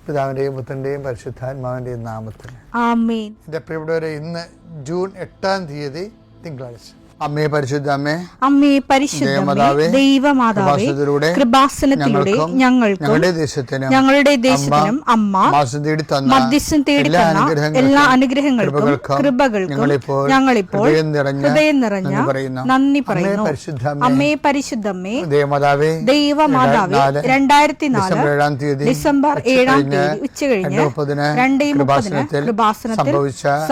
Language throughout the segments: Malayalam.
പിതാവിൻ്റെയും പുത്രൻ്റെയും പരിശുദ്ധാത്മാവിൻ്റെയും നാമത്തിൽ ആമേൻ. എൻ്റെ പ്രിയപ്പെട്ടവരെ, ഇന്ന് ജൂൺ 8 തിങ്കളാഴ്ച. അമ്മേ പരിശുദ്ധ അമ്മേ, അമ്മേ പരിശുദ്ധമേ, ദൈവമാതാവേ, കൃപാസനത്തിലൂടെ ഞങ്ങൾക്കും ഞങ്ങളുടെ ദേശത്തിനും അമ്മ മധ്യസ്ഥം തേടി തന്ന എല്ലാ അനുഗ്രഹങ്ങൾക്കും കൃപകൾക്കും ഞങ്ങളിപ്പോൾ ഹൃദയം നിറഞ്ഞ നന്ദി പറയുന്നു. അമ്മേ പരിശുദ്ധമേ, ദൈവമാതാവേ, 2004 ഡിസംബർ 7 ഉച്ചകഴിഞ്ഞ് 2:30 കൃപാസനത്തിൽ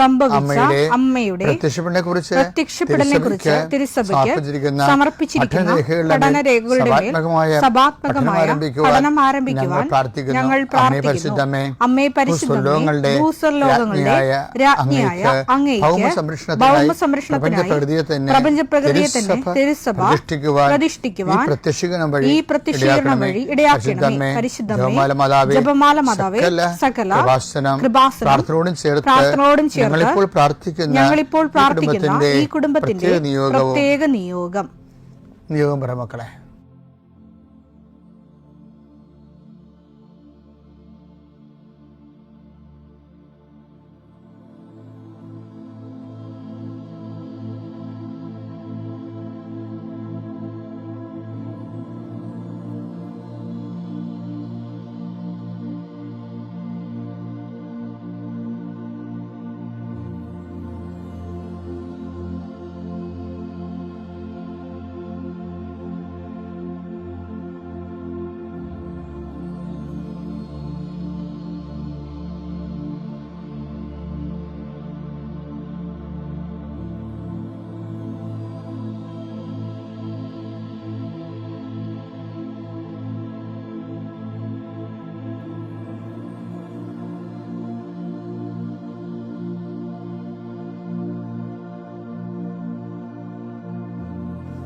സംഭവിച്ച അമ്മയുടെ പ്രത്യക്ഷപ്പെടലിനെ കുറിച്ച് തിരുസഭയ്ക്ക് സമർപ്പിച്ചിരിക്കുന്ന പഠനരേഖകളുടെ മേൽ സഭാത്മകമായ പഠനം ആരംഭിക്കുവാൻ ഞങ്ങൾ പ്രാർത്ഥിക്കുന്നു. അമ്മേ പരിശുദ്ധമേ, ഭൂസ്വർലോകങ്ങളുടെ രാജ്ഞിയായ അങ്ങേയ്ക്ക് ഭൗമസംരക്ഷണത്തിനായി പ്രപഞ്ചപ്രകൃതിയെ തന്നെ തിരുസഭ പ്രതിഷ്ഠിക്കുവാൻ ഈ പ്രത്യക്ഷീകരണം വഴി ഇടയാക്കണമേ. പരിശുദ്ധമേ, ജപമാല മാതാവേ, സകല കൃപാസനം പ്രാർത്ഥനയോടും ചേർത്ത് ഞങ്ങളിപ്പോൾ പ്രാർത്ഥിക്കുന്ന ഈ കുടുംബത്തിന്റെ പ്രത്യേക നിയോഗം പറ മക്കളെ.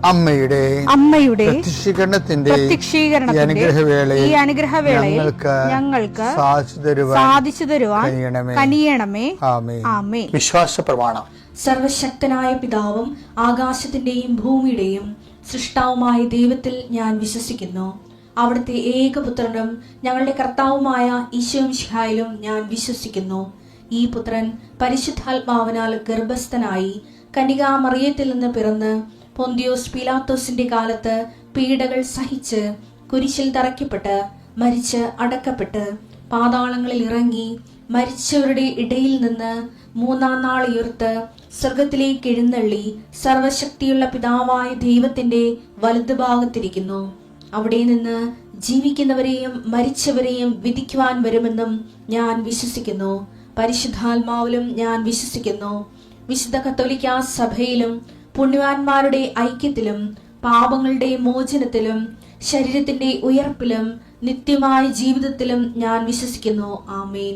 അമ്മയുടെ പ്രത്യക്ഷീകരണത്തിന്റെ ഈ അനുഗ്രഹവേളയിൽ ഞങ്ങൾക്ക് സാധിച്ചു തരുവാൻ കനിയണമേ. ആമേൻ. വിശ്വാസ പ്രമാണം. സർവശക്തനായ പിതാവും ആകാശത്തിന്റെയും ഭൂമിയുടെയും സൃഷ്ടാവുമായ ദൈവത്തിൽ ഞാൻ വിശ്വസിക്കുന്നു. അവിടുത്തെ ഏകപുത്രനും ഞങ്ങളുടെ കർത്താവുമായ ഈശോമിശിഹായിലും ഞാൻ വിശ്വസിക്കുന്നു. ഈ പുത്രൻ പരിശുദ്ധാത്മാവിനാൽ ഗർഭസ്ഥനായി കന്യകാമറിയത്തിൽ നിന്ന് പിറന്ന് പൊന്തിയോസ് പീലാത്തോസിന്റെ കാലത്ത് പീഡകൾ സഹിച്ച് കുരിശിൽ തറയ്ക്കപ്പെട്ട് മരിച്ച് അടക്കപ്പെട്ട് പാതാളങ്ങളിൽ ഇറങ്ങി മരിച്ചവരുടെ ഇടയിൽ നിന്ന് 3-ാം നാൾ ഉയർത്ത് സ്വർഗത്തിലേക്ക് എഴുന്നള്ളി സർവശക്തിയുള്ള പിതാവായ ദൈവത്തിന്റെ വലതുഭാഗത്തിരിക്കുന്നു. അവിടെ നിന്ന് ജീവിക്കുന്നവരെയും മരിച്ചവരെയും വിധിക്കുവാൻ വരുമെന്നും ഞാൻ വിശ്വസിക്കുന്നു. പരിശുദ്ധാത്മാവിലും ഞാൻ വിശ്വസിക്കുന്നു. വിശുദ്ധ കത്തോലിക്കാ സഭയിലും പുണ്യവാന്മാരുടെ ഐക്യത്തിലും പാപങ്ങളുടെ മോചനത്തിലും ശരീരത്തിന്റെ ഉയർപ്പിലും നിത്യമായ ജീവിതത്തിലും ഞാൻ വിശ്വസിക്കുന്നു. ആമേൻ.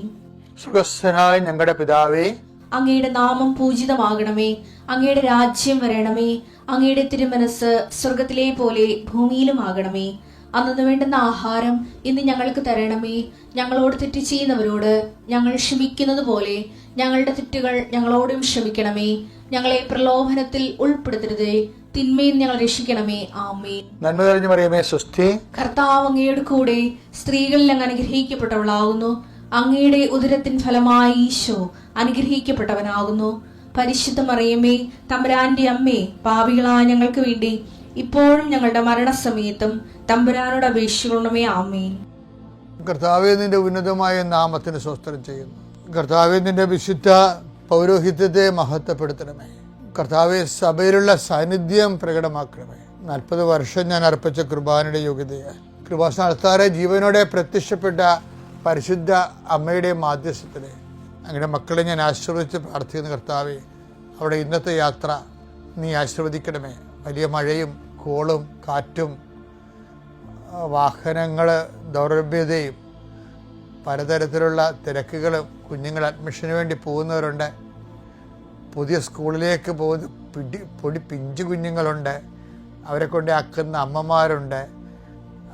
സുഖസ്ഥനായ ഞങ്ങളുടെ പിതാവേ, അങ്ങയുടെ നാമം പൂജിതമാകണമേ. അങ്ങയുടെ രാജ്യം വരണമേ. അങ്ങയുടെ തിരുമനസ് സ്വർഗത്തിലെ പോലെ ഭൂമിയിലും ആകണമേ. അന്നു വേണ്ടുന്ന ആഹാരം ഇന്ന് ഞങ്ങൾക്ക് തരണമേ. ഞങ്ങളോട് തെറ്റ് ചെയ്യുന്നവരോട് ഞങ്ങൾ ക്ഷമിക്കുന്നത് പോലെ ഞങ്ങളുടെ തെറ്റുകൾ ഞങ്ങളോടും ക്ഷമിക്കണമേ. ഞങ്ങളെ പ്രലോഭനത്തിൽ ഉൾപ്പെടുത്തരുതേ, തിന്മയിൽ ഞങ്ങൾ രക്ഷിക്കണമേ. ആമേൻ. നന്മ നിറഞ്ഞ മറിയമേ, സ്വസ്തി. കർത്താവ് അങ്ങയുടെ കൂടെ സ്ത്രീകളിൽ അങ്ങ് അനുഗ്രഹിക്കപ്പെട്ടവളാകുന്നു. അങ്ങയുടെ ഉദരത്തിൻ ഫലമായി ഈശോ അനുഗ്രഹിക്കപ്പെട്ടവനാകുന്നു. പരിശുദ്ധ മറിയമേ, തമ്പുരാന്റെ അമ്മേ, പാപികളായ ഞങ്ങൾക്ക് വേണ്ടി ഇപ്പോഴും ഞങ്ങളുടെ മരണസമയത്തും തമ്പുരാനോട് അപേക്ഷിക്കണമേ. ആമേൻ. കർത്താവേ, നിന്റെ ഉന്നതമായ നാമത്തിന് സ്തോത്രം ചെയ്യുന്നു. കർത്താവേ, നിന്റെ വിശുദ്ധ പൗരോഹിത്യത്തെ മഹത്വപ്പെടുത്തണമേ. കർത്താവെ, സഭയിലുള്ള സാന്നിധ്യം പ്രകടമാക്കണമേ. 40 വർഷം ഞാൻ അർപ്പിച്ച കൃപാനയുടെ യോഗ്യതയാൽ കൃപാസനത്താറെ ജീവനോടെ പ്രത്യക്ഷപ്പെട്ട പരിശുദ്ധ അമ്മയുടെ മാധ്യസ്ഥത്തിലെ അങ്ങനെ മക്കളെ ഞാൻ ആശീർവദിച്ച് പ്രാർത്ഥിക്കുന്ന കർത്താവെ, അവിടെ ഇന്നത്തെ യാത്ര നീ ആശീർവദിക്കണമേ. വലിയ മഴയും കോളും കാറ്റും വാഹനങ്ങൾ ദൗർലഭ്യതയും പലതരത്തിലുള്ള തിരക്കുകളും, കുഞ്ഞുങ്ങൾ അഡ്മിഷന് വേണ്ടി പോകുന്നവരുണ്ട്, പുതിയ സ്കൂളിലേക്ക് പോകുന്ന പിഞ്ചു കുഞ്ഞുങ്ങളുണ്ട്, അവരെ കൊണ്ട് ആക്കുന്ന അമ്മമാരുണ്ട്.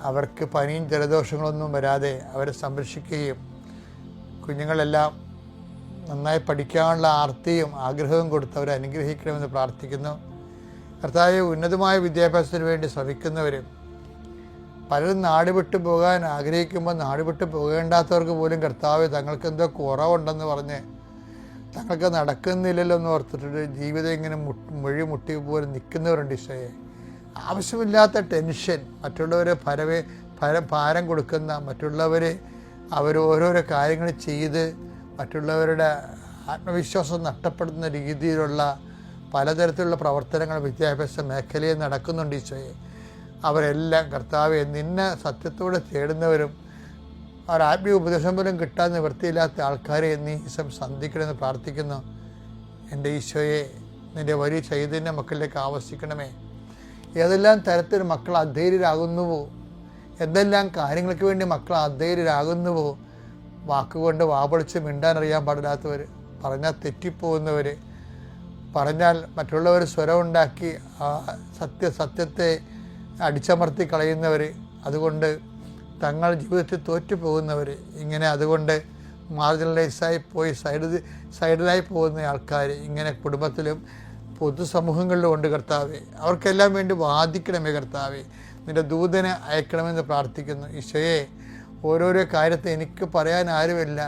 അവർക്ക് പനിയും ജലദോഷങ്ങളൊന്നും വരാതെ അവരെ സംരക്ഷിക്കുകയും കുഞ്ഞുങ്ങളെല്ലാം നന്നായി പഠിക്കാനുള്ള ആർത്തിയും ആഗ്രഹവും കൊടുത്ത് അവരെ അനുഗ്രഹിക്കണമെന്ന് പ്രാർത്ഥിക്കുന്നു. കർത്താവേ, ഉന്നതമായ വിദ്യാഭ്യാസത്തിന് വേണ്ടി ശ്രമിക്കുന്നവരും പലരും നാട് വിട്ടു പോകാൻ ആഗ്രഹിക്കുമ്പോൾ നാട് വിട്ടു പോകേണ്ടാത്തവർക്ക് പോലും കർത്താവ് തങ്ങൾക്ക് എന്തോ കുറവുണ്ടെന്ന് പറഞ്ഞ് തങ്ങൾക്ക് നടക്കുന്നില്ലല്ലോ എന്ന് ഓർത്തിട്ട് ജീവിതം ഇങ്ങനെ മുട്ടി പോലെ നിൽക്കുന്നവരുണ്ട്. ഈശോയെ, ആവശ്യമില്ലാത്ത ടെൻഷൻ, മറ്റുള്ളവരെ ഭാരം കൊടുക്കുന്ന, മറ്റുള്ളവരെ ഓരോരോ കാര്യങ്ങൾ ചെയ്ത് മറ്റുള്ളവരുടെ ആത്മവിശ്വാസം നഷ്ടപ്പെടുത്തുന്ന രീതിയിലുള്ള പലതരത്തിലുള്ള പ്രവർത്തനങ്ങൾ വിദ്യാഭ്യാസ മേഖലയിൽ നടക്കുന്നുണ്ട്. ഈശോയെ, അവരെല്ലാം കർത്താവെ നിന്നെ സത്യത്തോടെ തേടുന്നവരും അവർ ആത്മീയ ഉപദേശം പോലും കിട്ടാൻ നിവൃത്തിയില്ലാത്ത ആൾക്കാരെ നീ സന്ധിക്കണമെന്ന് പ്രാർത്ഥിക്കുന്നു. എൻ്റെ ഈശോയെ, നിൻ്റെ വലിയ ചൈതന്യം മക്കളിലേക്ക് ആവശ്യിക്കണമേ. ഏതെല്ലാം തരത്തിൽ മക്കൾ അധൈര്യരാകുന്നുവോ, എന്തെല്ലാം കാര്യങ്ങൾക്ക് വേണ്ടി മക്കൾ അധൈര്യരാകുന്നുവോ, വാക്കുകൊണ്ട് വാപൊളിച്ച് മിണ്ടാനറിയാൻ പാടില്ലാത്തവർ, പറഞ്ഞാൽ തെറ്റിപ്പോകുന്നവർ, പറഞ്ഞാൽ മറ്റുള്ളവർ സ്വരമുണ്ടാക്കി സത്യത്തെ അടിച്ചമർത്തി കളയുന്നവർ, അതുകൊണ്ട് തങ്ങൾ ജീവിതത്തിൽ തോറ്റുപോകുന്നവർ, ഇങ്ങനെ അതുകൊണ്ട് മാർജിനലൈസായി പോയി സൈഡിലായി പോകുന്ന ആൾക്കാർ ഇങ്ങനെ കുടുംബത്തിലും പൊതുസമൂഹങ്ങളിലും ഉണ്ട്. കർത്താവെ, അവർക്കെല്ലാം വേണ്ടി വാദിക്കണമേ. കർത്താവെ, നിൻ്റെ ദൂതനെ അയക്കണമെന്ന് പ്രാർത്ഥിക്കുന്നു. ഈശോയെ, ഓരോരോ കാര്യത്തെ എനിക്ക് പറയാൻ ആരുമില്ല,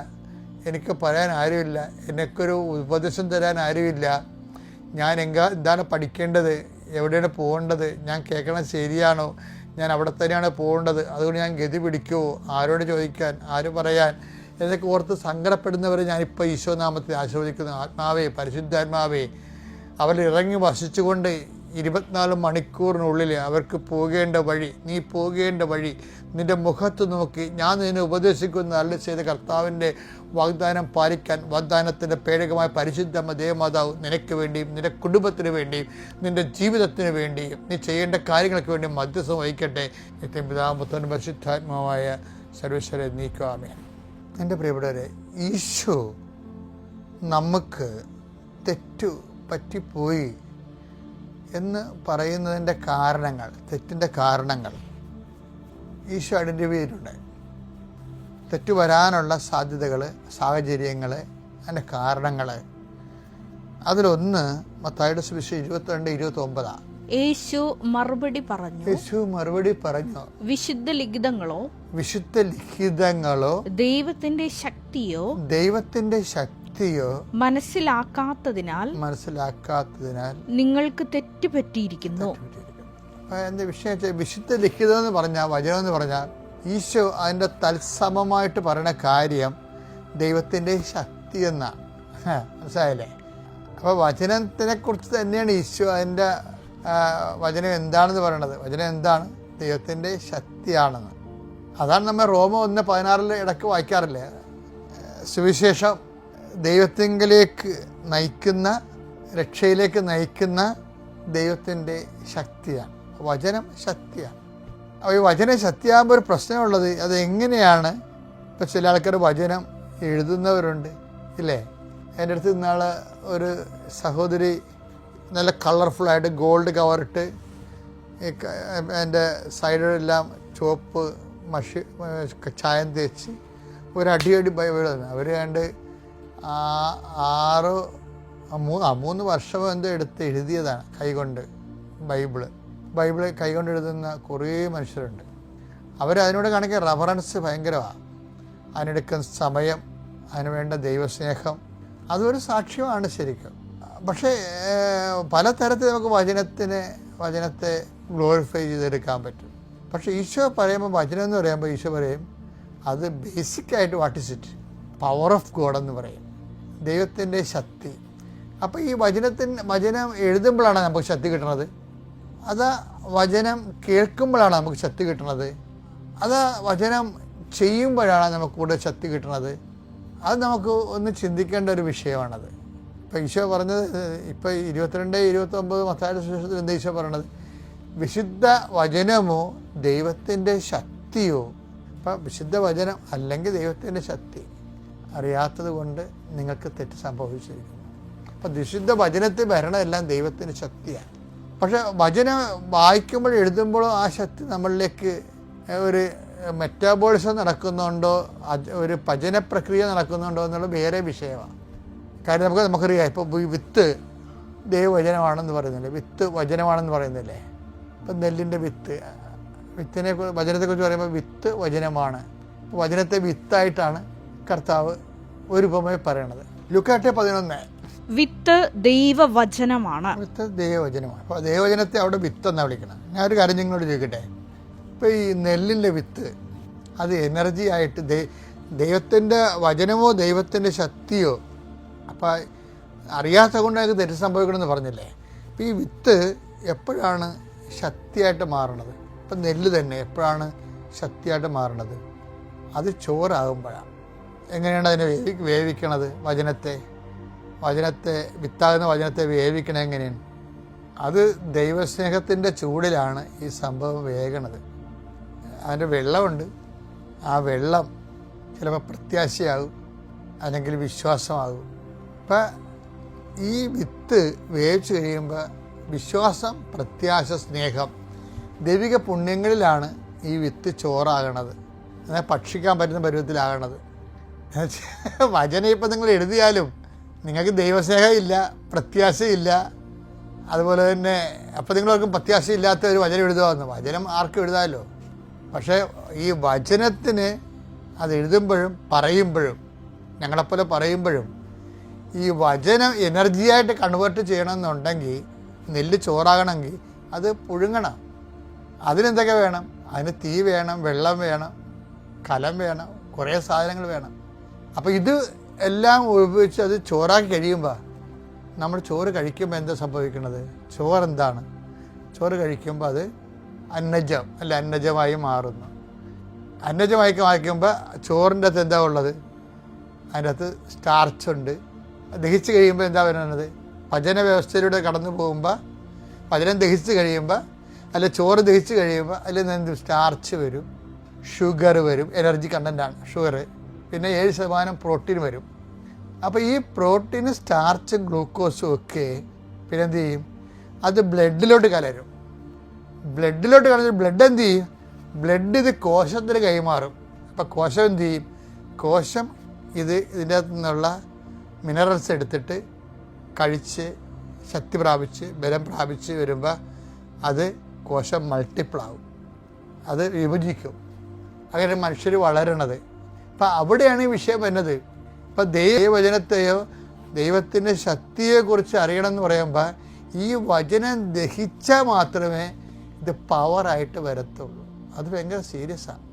എനിക്കൊരു ഉപദേശം തരാൻ ആരുമില്ല. ഞാൻ എന്താണ് പഠിക്കേണ്ടത്, എവിടെയാണ് പോകേണ്ടത്, ഞാൻ കേൾക്കണത് ശരിയാണോ, ഞാൻ അവിടെ തന്നെയാണ് പോകേണ്ടത്, അതുകൊണ്ട് ഞാൻ ഗതി പിടിക്കുമോ, ആരോട് ചോദിക്കാൻ, ആര് പറയാൻ എന്നൊക്കെ ഓർത്ത് സങ്കടപ്പെടുന്നവരെ ഞാനിപ്പോൾ ഈശോനാമത്തിൽ ആശീർവദിക്കുന്നു. ആത്മാവേ, പരിശുദ്ധാത്മാവേ, അവർ ഇറങ്ങി വസിച്ചുകൊണ്ട് 24 മണിക്കൂറിനുള്ളിൽ അവർക്ക് പോകേണ്ട വഴി, നീ പോകേണ്ട വഴി നിൻ്റെ മുഖത്ത് നോക്കി ഞാൻ നിന്നെ ഉപദേശിക്കുന്ന അരുളി ചെയ്ത കർത്താവിൻ്റെ വാഗ്ദാനം പാലിക്കാൻ വാഗ്ദാനത്തിൻ്റെ പേടകമായ പരിശുദ്ധ ദേവമാതാവ് നിനക്ക് വേണ്ടിയും നിൻ്റെ കുടുംബത്തിന് വേണ്ടിയും നിൻ്റെ ജീവിതത്തിന് വേണ്ടിയും നീ ചെയ്യേണ്ട കാര്യങ്ങൾക്ക് വേണ്ടി മധ്യസ്ഥം വഹിക്കട്ടെ. നിത്യം പിതാപുത്രനും പരിശുദ്ധാത്മാവായ സർവേശ്വരെ നീക്കുവാമേ. എൻ്റെ പ്രിയപ്പെട്ടവരെ, ഈശോ നമുക്ക് തെറ്റു പറ്റിപ്പോയി എന്ന് പറയുന്നതിൻ്റെ കാരണങ്ങൾ, തെറ്റിൻ്റെ കാരണങ്ങൾ ഈശോ ഐഡൻറ്റിഫൈ ചെയ്തിട്ടുണ്ട്. തെറ്റു വരാനുള്ള സാധ്യതകൾ, സാഹചര്യങ്ങൾ, അതിൻ്റെ കാരണങ്ങൾ. അതിലൊന്ന് മത്തായിയുടെ സുവിശേഷം 22:29. യേശു മറുപടി പറഞ്ഞു, വിശുദ്ധ ലിഖിതങ്ങളോ ദൈവത്തിന്റെ ശക്തിയോ മനസ്സിലാക്കാത്തതിനാൽ നിങ്ങൾക്ക് തെറ്റുപറ്റിയിരിക്കുന്നു. എൻ്റെ വിഷയം വിശുദ്ധ ലിഖിതം എന്ന് പറഞ്ഞാൽ, വചനം എന്ന് പറഞ്ഞാൽ ഈശോ അതിൻ്റെ തത്സമമായിട്ട് പറയുന്ന കാര്യം ദൈവത്തിൻ്റെ ശക്തി എന്നാണ്. മനസ്സിലായില്ലേ? അപ്പോൾ വചനത്തിനെ കുറിച്ച് തന്നെയാണ് ഈശോ അതിൻ്റെ വചനം എന്താണെന്ന് പറയണത്. വചനം എന്താണ്? ദൈവത്തിൻ്റെ ശക്തിയാണെന്ന്. അതാണ് നമ്മൾ റോമ 1:16 ഇടയ്ക്ക് വായിക്കാറില്ലേ? സുവിശേഷം ദൈവത്തിങ്കിലേക്ക് നയിക്കുന്ന, രക്ഷയിലേക്ക് നയിക്കുന്ന ദൈവത്തിൻ്റെ ശക്തിയാണ്. വചനം ശക്തിയാണ്. അപ്പോൾ ഈ വചനം ശക്തിയാകുമ്പോൾ ഒരു പ്രശ്നമുള്ളത്, അത് എങ്ങനെയാണ്? ഇപ്പോൾ ചില ആൾക്കാർ വചനം എഴുതുന്നവരുണ്ട്, ഇല്ലേ? എൻ്റെ അടുത്ത് ഇന്നാൾ ഒരു സഹോദരി നല്ല കളർഫുള്ളായിട്ട് ഗോൾഡ് കവറിട്ട് എൻ്റെ സൈഡിലെല്ലാം ചുവപ്പ് മഷി ചായം തേച്ച് ഒരടിയടി ബൈബിൾ തന്നെ അവർ കണ്ട് 3 വർഷം എന്തോ എടുത്ത് എഴുതിയതാണ് കൈകൊണ്ട്. ബൈബിള് കൈകൊണ്ട് എഴുതുന്ന കുറേ മനുഷ്യരുണ്ട്. അവരതിനോട് കാണിക്കുന്ന റെഫറൻസ് ഭയങ്കരമാണ്. അതിനെടുക്കുന്ന സമയം, അതിന് വേണ്ട ദൈവസ്നേഹം, അതൊരു സാക്ഷ്യമാണ് ശരിക്കും. പക്ഷേ പലതരത്തിൽ നമുക്ക് വചനത്തെ ഗ്ലോറിഫൈ ചെയ്തെടുക്കാൻ പറ്റും. പക്ഷേ ഈശോ പറയുമ്പോൾ, വചനം എന്ന് പറയുമ്പോൾ ഈശോ പറയും അത് ബേസിക്കായിട്ട് what is it? Power of God എന്ന് പറയും, ദൈവത്തിൻ്റെ ശക്തി. അപ്പോൾ ഈ വചനം എഴുതുമ്പോഴാണ് നമുക്ക് ശക്തി കിട്ടുന്നത്? അത് വചനം കേൾക്കുമ്പോഴാണ് നമുക്ക് ശക്തി കിട്ടുന്നത്? അത് വചനം ചെയ്യുമ്പോഴാണ് നമുക്ക് കൂടുതൽ ശക്തി കിട്ടുന്നത്? അത് നമുക്ക് ഒന്ന് ചിന്തിക്കേണ്ട ഒരു വിഷയമാണത്. ഇപ്പോൾ ഈശോ പറഞ്ഞത്, ഇപ്പോൾ 22-29 മത്തായിയുടെ സുവിശേഷത്തിൽ എന്താ ഈശോ പറയണത്? വിശുദ്ധ വചനമോ ദൈവത്തിൻ്റെ ശക്തിയോ. അപ്പം വിശുദ്ധ വചനം അല്ലെങ്കിൽ ദൈവത്തിൻ്റെ ശക്തി അറിയാത്തത് കൊണ്ട് നിങ്ങൾക്ക് തെറ്റ് സംഭവിച്ചിരിക്കുന്നു. അപ്പം വിശുദ്ധ വചനത്തിൽ വരണമെല്ലാം ദൈവത്തിൻ്റെ ശക്തിയാണ്. പക്ഷെ വചനം വായിക്കുമ്പോൾ എഴുതുമ്പോഴോ ആ ശക്തി നമ്മളിലേക്ക് ഒരു മെറ്റാബോളിസം നടക്കുന്നുണ്ടോ, ഒരു പചന പ്രക്രിയ നടക്കുന്നുണ്ടോ എന്നുള്ള വേറെ വിഷയമാണ്. കാര്യം നമുക്കറിയാം, ഇപ്പോൾ വിത്ത് ദൈവവചനമാണെന്ന് പറയുന്നില്ലേ, വിത്ത് വചനമാണെന്ന് പറയുന്നില്ലേ? ഇപ്പം നെല്ലിൻ്റെ വിത്ത് വചനത്തെക്കുറിച്ച് പറയുമ്പോൾ വിത്ത് വചനമാണ്. വചനത്തെ വിത്തായിട്ടാണ് കർത്താവ് ഒരു ഉപമയെ പറയണത്. ലൂക്കാ 11 വിത്ത് ദൈവവചനമാണ്. വിത്ത് ദൈവവചനമാണ്. അപ്പോൾ ദൈവവചനത്തെ അവിടെ വിത്ത് എന്നാണ് വിളിക്കണം. ഞാനൊരു കാര്യം നിങ്ങളോട് ചോദിക്കട്ടെ. ഇപ്പോൾ ഈ നെല്ലിൻ്റെ വിത്ത് അത് എനർജി ആയിട്ട് ദൈവത്തിൻ്റെ വചനമോ ദൈവത്തിൻ്റെ ശക്തിയോ, അപ്പോൾ അറിയാത്ത കൊണ്ട് അത് തെറ്റ് സംഭവിക്കണമെന്ന് പറഞ്ഞില്ലേ. അപ്പോൾ ഈ വിത്ത് എപ്പോഴാണ് ശക്തിയായിട്ട് മാറണത്? ഇപ്പം നെല്ല് തന്നെ എപ്പോഴാണ് ശക്തിയായിട്ട് മാറണത്? അത് ചോറാകുമ്പോഴാണ്. എങ്ങനെയാണ് അതിനെ വേവിക്കണത്? വചനത്തെ വിത്താകുന്ന വചനത്തെ വേവിക്കണത് എങ്ങനെയാണ്? അത് ദൈവസ്നേഹത്തിൻ്റെ ചൂടിലാണ് ഈ സംഭവം വേകണത്. അതിൻ്റെ വെള്ളമുണ്ട്. ആ വെള്ളം ചിലപ്പോൾ പ്രത്യാശയാകും, അല്ലെങ്കിൽ വിശ്വാസമാകും. അപ്പം ഈ വിത്ത് വേവിച്ച് കഴിയുമ്പോൾ വിശ്വാസം, പ്രത്യാശ, സ്നേഹം, ദൈവിക പുണ്യങ്ങളിലാണ് ഈ വിത്ത് ചോറാകണത്, എന്നാൽ ഭക്ഷിക്കാൻ പറ്റുന്ന പരുവത്തിലാകണത്. വചനം ഇപ്പം നിങ്ങൾ എഴുതിയാലും നിങ്ങൾക്ക് ദൈവസ്നേഹം ഇല്ല, പ്രത്യാശയില്ല. അതുപോലെ തന്നെ അപ്പം നിങ്ങളവർക്കും പ്രത്യാശയില്ലാത്ത ഒരു വചനം എഴുതുകയെന്ന്. വചനം ആർക്കും എഴുതാമല്ലോ. പക്ഷേ ഈ വചനത്തിന് അത് എഴുതുമ്പോഴും പറയുമ്പോഴും, ഞങ്ങളെപ്പോലെ പറയുമ്പോഴും, ഈ വചനം എനർജിയായിട്ട് കൺവേർട്ട് ചെയ്യണമെന്നുണ്ടെങ്കിൽ, നെല്ല് ചോറാകണമെങ്കിൽ അത് പുഴുങ്ങണം. അതിനെന്തൊക്കെ വേണം? അതിന് തീ വേണം, വെള്ളം വേണം, കലം വേണം, കുറേ സാധനങ്ങൾ വേണം. അപ്പോൾ ഇത് എല്ലാം ഉപയോഗിച്ച് അത് ചോറാക്കി കഴിയുമ്പോൾ, നമ്മൾ ചോറ് കഴിക്കുമ്പോൾ എന്താ സംഭവിക്കുന്നത്? ചോറെന്താണ്? ചോറ് കഴിക്കുമ്പോൾ അത് അന്നജം അന്നജമായി മാറുന്നു. അന്നജമായി മാറ്റുമ്പോൾ ചോറിൻ്റെ അകത്ത് എന്താ ഉള്ളത്? അതിൻ്റെ അകത്ത് സ്റ്റാർച്ചുണ്ട്. ദഹിച്ച് കഴിയുമ്പോൾ എന്താ വരുന്നത്? പചന വ്യവസ്ഥയിലൂടെ കടന്നു പോകുമ്പോൾ, പചനം ദഹിച്ച് കഴിയുമ്പോൾ, അല്ല ചോറ് ദഹിച്ച് കഴിയുമ്പോൾ അതിൽ നിന്ന് സ്റ്റാർച്ച് വരും, ഷുഗർ വരും. എനർജി കണ്ടൻ്റാണ് ഷുഗർ. പിന്നെ 7% പ്രോട്ടീൻ വരും. അപ്പോൾ ഈ പ്രോട്ടീന്, സ്റ്റാർച്ചും ഗ്ലൂക്കോസും ഒക്കെ പിന്നെ എന്ത് ചെയ്യും? അത് ബ്ലഡിലോട്ട് കലരും. ബ്ലഡിലോട്ട് കലരും. ബ്ലഡ് എന്ത് ചെയ്യും? ബ്ലഡ് ഇത് കോശത്തിന് കൈമാറും. അപ്പോൾ കോശം എന്ത് ചെയ്യും? കോശം ഇതിൻ്റെ അകത്തു നിന്നുള്ള മിനറൽസ് എടുത്തിട്ട് കഴിച്ച് ശക്തി പ്രാപിച്ച് ബലം പ്രാപിച്ച് വരുമ്പോൾ അത് കോശം മൾട്ടിപ്പിളാവും, അത് വിഭജിക്കും. അങ്ങനെ മനുഷ്യർ വളരണത്. അപ്പം അവിടെയാണ് ഈ വിഷയം വരുന്നത്. ഇപ്പം ദൈവവചനത്തെയോ ദൈവത്തിൻ്റെ ശക്തിയെക്കുറിച്ച് അറിയണമെന്ന് പറയുമ്പോൾ ഈ വചനം ദഹിച്ചാൽ മാത്രമേ ഇത് പവറായിട്ട് വരത്തുള്ളൂ. അത് ഭയങ്കര സീരിയസാണ്.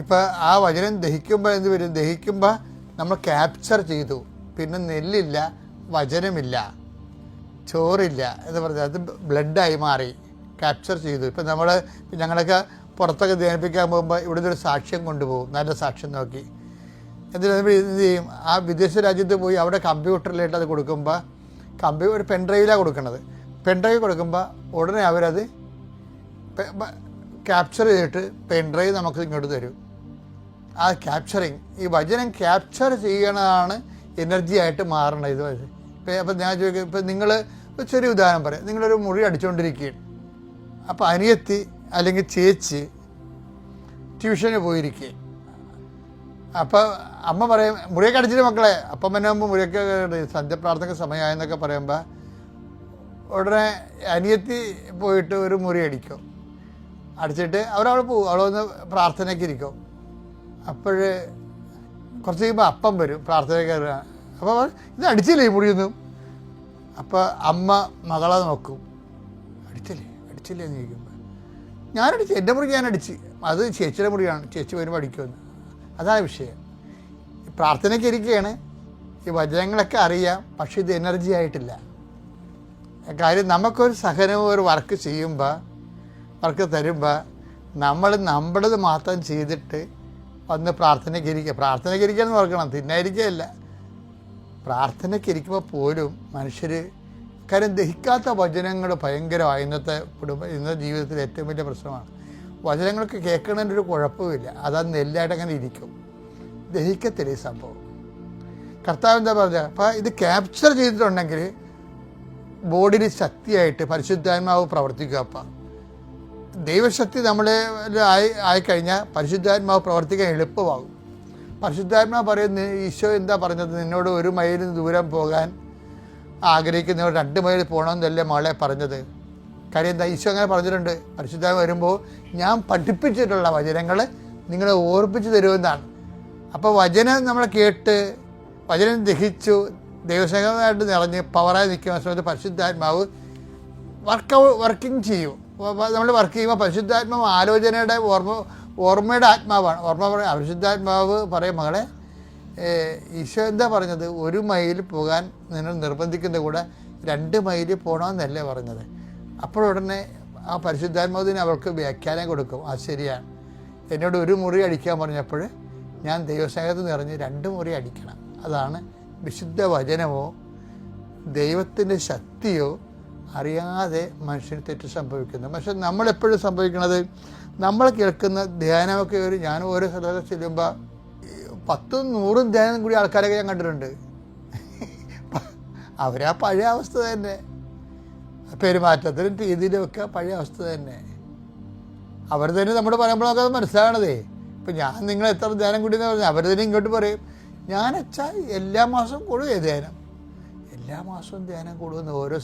ഇപ്പം ആ വചനം ദഹിക്കുമ്പോൾ എന്ത് വരും? ദഹിക്കുമ്പോൾ നമ്മൾ ക്യാപ്ചർ ചെയ്തു. പിന്നെ നെല്ലില്ല, വചനമില്ല, ചോറില്ല എന്ന് പറഞ്ഞാൽ അത് ബ്ലഡായി മാറി, ക്യാപ്ചർ ചെയ്തു. ഇപ്പം ഞങ്ങളൊക്കെ പുറത്തൊക്കെ ധ്യാനിപ്പിക്കാൻ പോകുമ്പോൾ ഇവിടുന്ന് ഒരു സാക്ഷ്യം കൊണ്ടുപോകും, നല്ല സാക്ഷ്യം നോക്കി. എന്തിനാ എന്ത് ചെയ്യും? ആ വിദേശ രാജ്യത്ത് പോയി അവിടെ കമ്പ്യൂട്ടറിലായിട്ട് അത് കൊടുക്കുമ്പോൾ ഒരു പെൻഡ്രൈവിലാണ് കൊടുക്കുന്നത്. പെൻഡ്രൈവ് കൊടുക്കുമ്പോൾ ഉടനെ അവരത് ക്യാപ്ചർ ചെയ്തിട്ട് പെൻഡ്രൈവ് നമുക്ക് ഇങ്ങോട്ട് തരും. ആ ക്യാപ്ചറിങ്, ഈ വചനം ക്യാപ്ചർ ചെയ്യണതാണ് എനർജി ആയിട്ട് മാറണത്. ഇത് അപ്പം ഞാൻ ചോദിക്കും, ഇപ്പം നിങ്ങൾ ചെറിയ ഉദാഹരണം പറയാം. നിങ്ങളൊരു മുറി അടിച്ചുകൊണ്ടിരിക്കുകയാണ്. അപ്പോൾ അനിയത്തി അല്ലെങ്കിൽ ചേച്ചി ട്യൂഷന് പോയിരിക്കുക. അപ്പോൾ അമ്മ പറയും, മുറിയൊക്കെ അടിച്ചിട്ട് മക്കളെ. അപ്പം പിന്നെ ആകുമ്പോൾ മുറിയൊക്കെ സന്ധ്യപ്രാർത്ഥന സമയമായെന്നൊക്കെ പറയുമ്പോൾ ഉടനെ അനിയത്തി പോയിട്ട് ഒരു മുറി അടിക്കും. അടിച്ചിട്ട് അവരവിടെ പോകും, അവളൊന്ന് പ്രാർത്ഥനയ്ക്ക് ഇരിക്കും. അപ്പോൾ കുറച്ച് കഴിയുമ്പോൾ അപ്പം വരും പ്രാർത്ഥനയ്ക്ക്. അപ്പോൾ ഇത് അടിച്ചില്ലേ ഈ മുറിയൊന്നും? അപ്പോൾ അമ്മ മകളെ നോക്കും, അടിച്ചില്ലേ എന്ന് ചോദിക്കുമ്പോൾ ഞാനടിച്ച്, എൻ്റെ മുറി ഞാൻ അടിച്ച്, അത് ചേച്ചിയുടെ മുറിയാണ്, ചേച്ചി വരുമ്പോൾ അടിക്കുമെന്ന്. അതാണ് വിഷയം. പ്രാർത്ഥനയ്ക്ക് ഇരിക്കുകയാണ്, ഈ വചനങ്ങളൊക്കെ അറിയാം, പക്ഷേ ഇത് എനർജി ആയിട്ടില്ല. കാര്യം നമുക്കൊരു സഹനവും ഒരു വർക്ക് ചെയ്യുമ്പോൾ, വർക്ക് തരുമ്പോൾ നമ്മുടേത് മാത്രം ചെയ്തിട്ട് വന്ന് പ്രാർത്ഥനയ്ക്ക് ഇരിക്കുക എന്ന് ഓർക്കണം, തിന്നായിരിക്കുകയല്ല. പ്രാർത്ഥനയ്ക്ക് ഇരിക്കുമ്പോൾ പോലും മനുഷ്യർ, കാര്യം ദഹിക്കാത്ത വചനങ്ങൾ ഭയങ്കരമായി ഇന്നത്തെ ജീവിതത്തിൽ ഏറ്റവും വലിയ പ്രശ്നമാണ്. വചനങ്ങൾക്ക് കേൾക്കണതിൻ്റെ ഒരു കുഴപ്പമില്ല, അത് നെല്ലായിട്ട് അങ്ങനെ ഇരിക്കും, ദഹിക്കത്തില്ല ഈ സംഭവം. കർത്താവ് എന്താ പറഞ്ഞത്? അപ്പോൾ ഇത് ക്യാപ്ചർ ചെയ്തിട്ടുണ്ടെങ്കിൽ ബോഡിയിൽ ശക്തിയായിട്ട് പരിശുദ്ധാത്മാവ് പ്രവർത്തിക്കുക. അപ്പം ദൈവശക്തി നമ്മളെ ആയിക്കഴിഞ്ഞാൽ പരിശുദ്ധാത്മാവ് പ്രവർത്തിക്കാൻ എളുപ്പമാകും. പരിശുദ്ധാത്മാവ് പറയുന്നത്, ഈശോ എന്താ പറഞ്ഞത്? നിന്നോട് 1 മൈൽ ദൂരം പോകാൻ ആഗ്രഹിക്കുന്നവർ 2 മൈൽ പോകണമെന്നല്ലേ മകളെ പറഞ്ഞത്? കാര്യം എന്താ, ഈശോ അങ്ങനെ പറഞ്ഞിട്ടുണ്ട്, പരിശുദ്ധാത്മ വരുമ്പോൾ ഞാൻ പഠിപ്പിച്ചിട്ടുള്ള വചനങ്ങൾ നിങ്ങളെ ഓർപ്പിച്ച് തരുമെന്നാണ്. അപ്പോൾ വചനം നമ്മൾ കേട്ട് വചനം ദഹിച്ചു ദൈവസ്നേഹമായിട്ട് നിറഞ്ഞ് പവറായി നിൽക്കുന്ന സമയത്ത് പരിശുദ്ധാത്മാവ് വർക്കിംഗ് ചെയ്യും. നമ്മൾ വർക്ക് ചെയ്യുമ്പോൾ പരിശുദ്ധാത്മാവ് ആലോചനയുടെ ഓർമ്മയുടെ ആത്മാവാണ്. പരിശുദ്ധാത്മാവ് പറയും, മകളെ ഈശോ എന്താ പറഞ്ഞത്, 1 മൈൽ പോകാൻ നിങ്ങൾ നിർബന്ധിക്കുന്ന കൂടെ 2 മൈൽ പോകണമെന്നല്ലേ പറഞ്ഞത്. അപ്പോഴുടനെ ആ പരിശുദ്ധാത്മാവിന് അവൾക്ക് വ്യാഖ്യാനം കൊടുക്കും. അത് ശരിയാണ്, എന്നോട് 1 മുറി അടിക്കാൻ പറഞ്ഞപ്പോൾ ഞാൻ ദൈവസ്നേഹത്തിൽ നിറഞ്ഞ് 2 മുറി അടിക്കണം. അതാണ് വിശുദ്ധ വചനമോ ദൈവത്തിൻ്റെ ശക്തിയോ അറിയാതെ മനുഷ്യന് തെറ്റ് സംഭവിക്കുന്നത്. പക്ഷെ നമ്മളെപ്പോഴും സംഭവിക്കുന്നത്, നമ്മൾ കേൾക്കുന്ന ധ്യാനമൊക്കെ ഞാൻ ഓരോ സ്ഥലത്ത് ചെല്ലുമ്പോൾ 10-100 ധ്യാനം കൂടി ആൾക്കാരൊക്കെ ഞാൻ കണ്ടിട്ടുണ്ട്. അവരാ പഴയ അവസ്ഥ തന്നെ, പെരുമാറ്റത്തിലും രീതിയിലുമൊക്കെ പഴയ അവസ്ഥ തന്നെ. അവർ തന്നെ നമ്മൾ പറയുമ്പോഴൊക്കെ അത് മനസ്സിലാകണതേ. ഇപ്പം ഞാൻ നിങ്ങൾ എത്ര ധ്യാനം കൂടി എന്ന് പറഞ്ഞാൽ അവർ തന്നെ ഇങ്ങോട്ട് പറയും, ഞാൻ വെച്ചാൽ എല്ലാ മാസവും കൂടും ധ്യാനം, എല്ലാ മാസവും ധ്യാനം കൂടുമെന്ന്. ഓരോ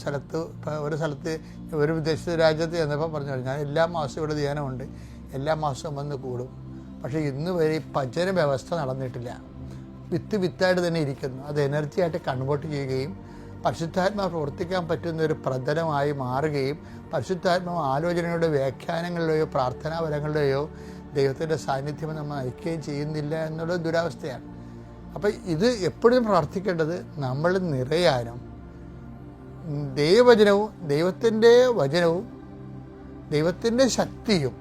സ്ഥലത്ത് ഒരു വിദേശ രാജ്യത്ത് ചെന്നപ്പോൾ പറഞ്ഞു, ഞാൻ എല്ലാ മാസവും ഇവിടെ ധ്യാനമുണ്ട്, എല്ലാ മാസവും വന്ന് കൂടും. പക്ഷേ ഇന്ന് വരെ ഈ പചന വ്യവസ്ഥ നടന്നിട്ടില്ല. വിത്തായിട്ട് തന്നെ ഇരിക്കുന്നു. അത് എനർജിയായിട്ട് കൺവേർട്ട് ചെയ്യുകയും പരിശുദ്ധാത്മാവ് പ്രവർത്തിക്കാൻ പറ്റുന്ന ഒരു പ്രതലമായി മാറുകയും പരിശുദ്ധാത്മാവ് ആലോചനകളുടെ വ്യാഖ്യാനങ്ങളിലെയോ പ്രാർത്ഥനാപരങ്ങളുടെയോ ദൈവത്തിൻ്റെ സാന്നിധ്യം നമ്മൾ നയിക്കുകയും ചെയ്യുന്നില്ല എന്നുള്ള ദുരവസ്ഥയാണ്. അപ്പം ഇത് എപ്പോഴും പ്രാർത്ഥിക്കേണ്ടത് നമ്മൾ നിറയാനും ദൈവവചനവും ദൈവത്തിൻ്റെ വചനവും ദൈവത്തിൻ്റെ ശക്തിയും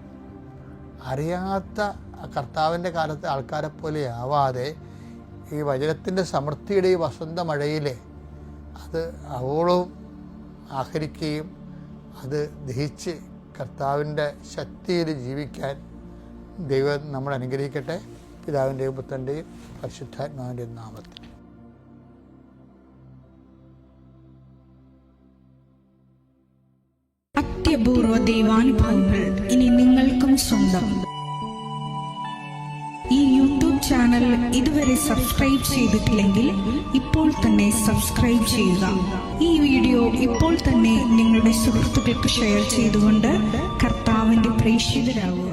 അറിയാത്ത കർത്താവിൻ്റെ കാലത്തെ ആൾക്കാരെ പോലെ ആവാതെ ഈ വചനത്തിൻ്റെ സമൃദ്ധിയുടെ ഈ വസന്ത മഴയിൽ അത് അവോളവും ആഹരിക്കുകയും അത് ദഹിച്ച് കർത്താവിൻ്റെ ശക്തിയിൽ ജീവിക്കാൻ ദൈവം നമ്മൾ അനുഗ്രഹിക്കട്ടെ. പിതാവിൻ്റെയും പുത്രൻ്റെയും പരിശുദ്ധാത്മാവിൻ്റെയും നാമത്തിൽ. അത്യപൂർവ ദൈവാനുഭവങ്ങൾ ഇനി നിങ്ങൾക്കും സ്വന്തം. ഈ യൂട്യൂബ് ചാനൽ ഇതുവരെ സബ്സ്ക്രൈബ് ചെയ്തിട്ടില്ലെങ്കിൽ ഇപ്പോൾ തന്നെ സബ്സ്ക്രൈബ് ചെയ്യുക. ഈ വീഡിയോ ഇപ്പോൾ തന്നെ നിങ്ങളുടെ സുഹൃത്തുക്കൾക്ക് ഷെയർ ചെയ്തുകൊണ്ട് കർത്താവിന്റെ പ്രേക്ഷിതരാകുക.